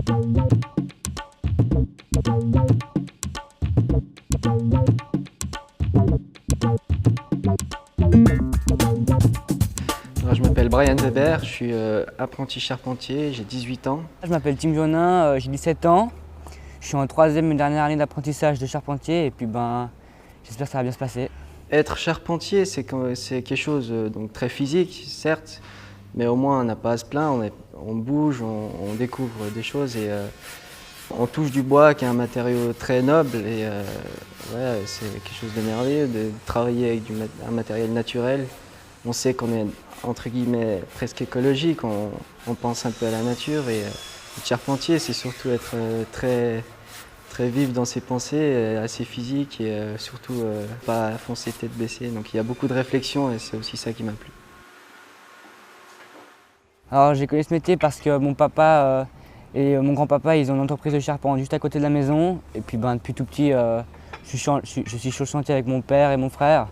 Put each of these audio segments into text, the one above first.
Alors, je m'appelle Brian Weber, je suis apprenti charpentier, j'ai 18 ans. Je m'appelle Tim Jonin, j'ai 17 ans. Je suis en troisième et dernière année d'apprentissage de charpentier et puis j'espère que ça va bien se passer. Être charpentier, c'est quelque chose donc très physique, certes, mais au moins on n'a pas à se plaindre, on bouge, on découvre des choses et on touche du bois qui est un matériau très noble et ouais, c'est quelque chose de merveilleux de travailler avec un matériel naturel. On sait qu'on est entre guillemets presque écologique, on pense un peu à la nature et être charpentier, c'est surtout être très vif dans ses pensées, assez physique et surtout pas foncer tête baissée. Donc il y a beaucoup de réflexion et c'est aussi ça qui m'a plu. Alors j'ai connu ce métier parce que mon papa et mon grand-papa ils ont une entreprise de charpente juste à côté de la maison. Et puis depuis tout petit, je suis sur le chantier avec mon père et mon frère.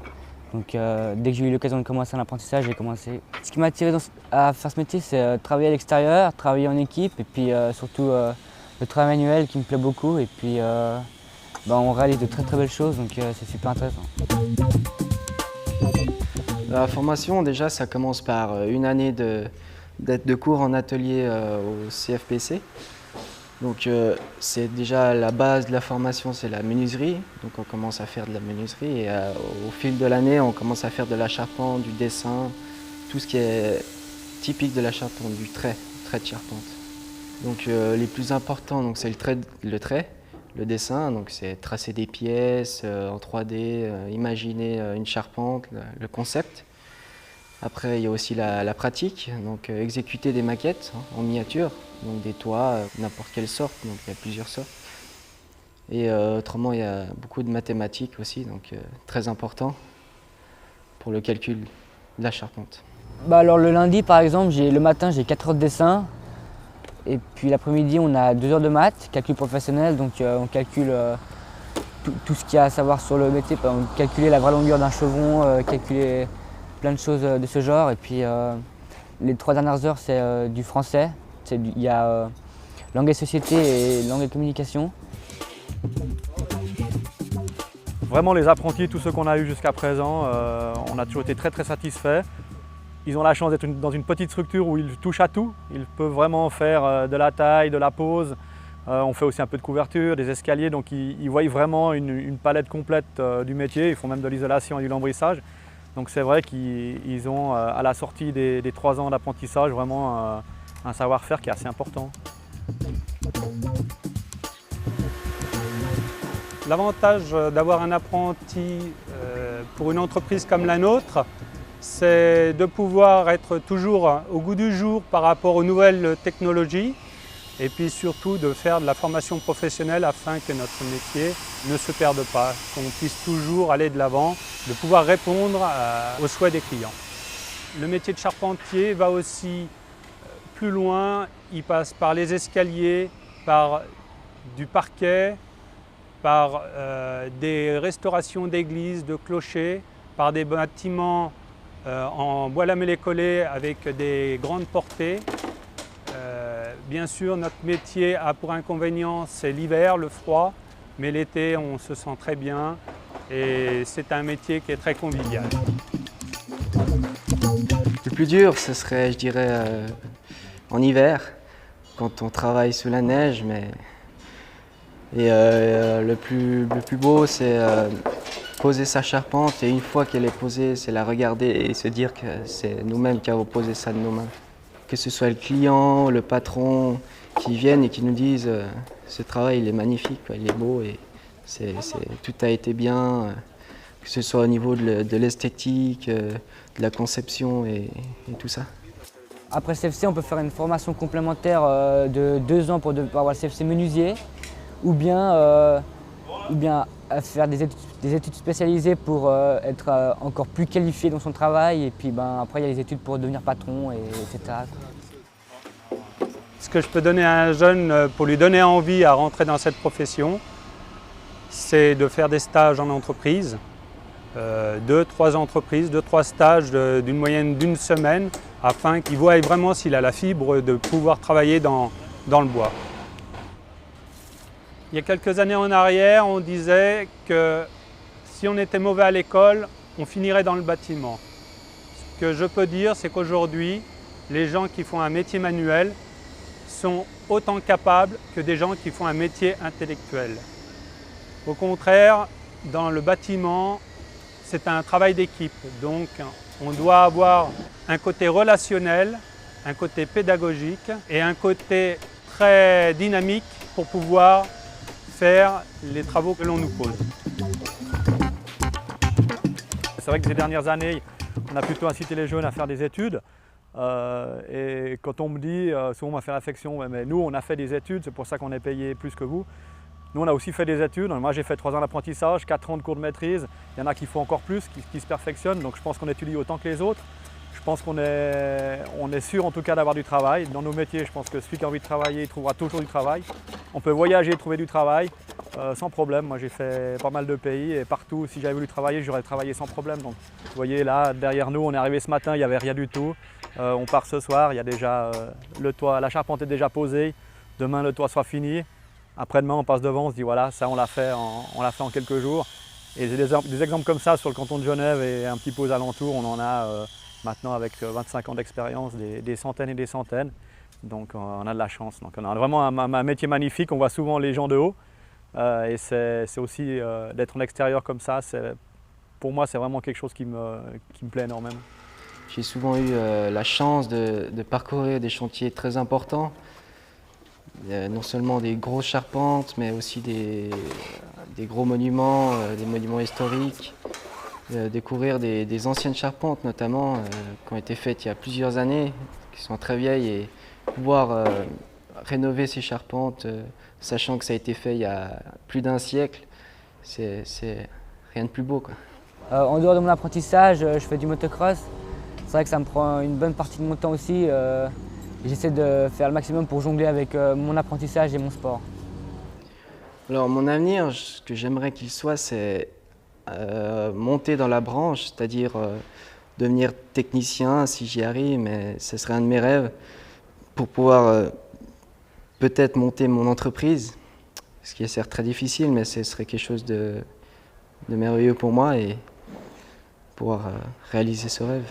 Donc dès que j'ai eu l'occasion de commencer un apprentissage, j'ai commencé. Ce qui m'a attiré à faire ce métier, c'est travailler à l'extérieur, travailler en équipe et puis surtout le travail manuel qui me plaît beaucoup. Et puis on réalise de très belles choses, donc c'est super intéressant. La formation, déjà, ça commence par une année de cours en atelier au CFPC. Donc c'est déjà la base de la formation, c'est la menuiserie. Donc on commence à faire de la menuiserie et au fil de l'année, on commence à faire de la charpente, du dessin, tout ce qui est typique de la charpente, du trait de charpente. Donc les plus importants, c'est le trait, le dessin, donc c'est tracer des pièces en 3D, imaginer une charpente, le concept. Après, il y a aussi la pratique, donc exécuter des maquettes en miniature, donc des toits, n'importe quelle sorte, donc il y a plusieurs sortes. Et autrement, il y a beaucoup de mathématiques aussi, donc très important pour le calcul de la charpente. Alors le lundi, par exemple, le matin, j'ai 4 heures de dessin. Et puis l'après-midi, on a 2 heures de maths, calcul professionnel, donc on calcule tout ce qu'il y a à savoir sur le métier, par exemple, calculer la vraie longueur d'un chevron, calculer plein de choses de ce genre. Et puis les 3 dernières heures, c'est du français. Il y a langue et société et langue et communication. Vraiment les apprentis, tous ceux qu'on a eus jusqu'à présent, on a toujours été très satisfaits. Ils ont la chance d'être dans une petite structure où ils touchent à tout. Ils peuvent vraiment faire de la taille, de la pose. On fait aussi un peu de couverture, des escaliers, donc ils voient vraiment une palette complète du métier. Ils font même de l'isolation et du lambrissage. Donc c'est vrai qu'ils ont à la sortie des 3 ans d'apprentissage vraiment un savoir-faire qui est assez important. L'avantage d'avoir un apprenti pour une entreprise comme la nôtre, c'est de pouvoir être toujours au goût du jour par rapport aux nouvelles technologies et puis surtout de faire de la formation professionnelle afin que notre métier ne se perde pas, qu'on puisse toujours aller de l'avant, de pouvoir répondre aux souhaits des clients. Le métier de charpentier va aussi plus loin, il passe par les escaliers, par du parquet, par des restaurations d'églises, de clochers, par des bâtiments en bois lamellé collé avec des grandes portées. Bien sûr, notre métier a pour inconvénient, c'est l'hiver, le froid, mais l'été, on se sent très bien et c'est un métier qui est très convivial. Le plus dur, ce serait, je dirais, en hiver, quand on travaille sous la neige. Et le plus beau, c'est poser sa charpente et une fois qu'elle est posée, c'est la regarder et se dire que c'est nous-mêmes qui avons posé ça de nos mains. Que ce soit le client, le patron qui viennent et qui nous disent ce travail il est magnifique, il est beau et tout a été bien, que ce soit au niveau de l'esthétique, de la conception et tout ça. Après le CFC, on peut faire une formation complémentaire de 2 ans pour avoir le CFC menuisier ou bien faire des études spécialisées pour être encore plus qualifié dans son travail. Et puis après, il y a les études pour devenir patron, etc. Ce que je peux donner à un jeune pour lui donner envie à rentrer dans cette profession, c'est de faire des stages en entreprise, 2-3 entreprises, 2-3 stages d'une moyenne d'1 semaine, afin qu'il voie vraiment s'il a la fibre de pouvoir travailler dans le bois. Il y a quelques années en arrière, on disait que si on était mauvais à l'école, on finirait dans le bâtiment. Ce que je peux dire, c'est qu'aujourd'hui, les gens qui font un métier manuel sont autant capables que des gens qui font un métier intellectuel. Au contraire, dans le bâtiment, c'est un travail d'équipe. Donc, on doit avoir un côté relationnel, un côté pédagogique et un côté très dynamique pour pouvoir faire les travaux que l'on nous pose. C'est vrai que ces dernières années, on a plutôt incité les jeunes à faire des études. Et quand on me dit, souvent on m'a fait réflexion, ouais, mais nous on a fait des études, c'est pour ça qu'on est payé plus que vous. Nous on a aussi fait des études, moi j'ai fait 3 ans d'apprentissage, 4 ans de cours de maîtrise, il y en a qui font encore plus, qui se perfectionnent, donc je pense qu'on étudie autant que les autres. Je pense qu'on est sûr en tout cas d'avoir du travail. Dans nos métiers, je pense que celui qui a envie de travailler, il trouvera toujours du travail. On peut voyager et trouver du travail sans problème. Moi j'ai fait pas mal de pays et partout, si j'avais voulu travailler, j'aurais travaillé sans problème. Donc, vous voyez là, derrière nous, on est arrivé ce matin, il n'y avait rien du tout. On part ce soir, il y a déjà le toit, la charpente est déjà posée. Demain le toit sera fini. Après-demain on passe devant, on se dit voilà, ça on l'a fait en quelques jours. Et j'ai des exemples comme ça sur le canton de Genève et un petit peu aux alentours, on en a maintenant avec 25 ans d'expérience, des centaines et des centaines. Donc on a de la chance. Donc on a vraiment un métier magnifique, on voit souvent les gens de haut. Et c'est aussi d'être en extérieur comme ça, pour moi c'est vraiment quelque chose qui me plaît énormément. J'ai souvent eu la chance de parcourir des chantiers très importants, non seulement des grosses charpentes, mais aussi des gros monuments, des monuments historiques, découvrir des anciennes charpentes notamment, qui ont été faites il y a plusieurs années, qui sont très vieilles, et pouvoir rénover ces charpentes, sachant que ça a été fait il y a plus d'1 siècle, c'est rien de plus beau, quoi. En dehors de mon apprentissage, je fais du motocross. C'est vrai que ça me prend une bonne partie de mon temps aussi. J'essaie de faire le maximum pour jongler avec mon apprentissage et mon sport. Alors mon avenir, ce que j'aimerais qu'il soit, c'est monter dans la branche, c'est-à-dire devenir technicien si j'y arrive, mais ce serait un de mes rêves pour pouvoir peut-être monter mon entreprise, ce qui est certes très difficile, mais ce serait quelque chose de merveilleux pour moi et pouvoir réaliser ce rêve.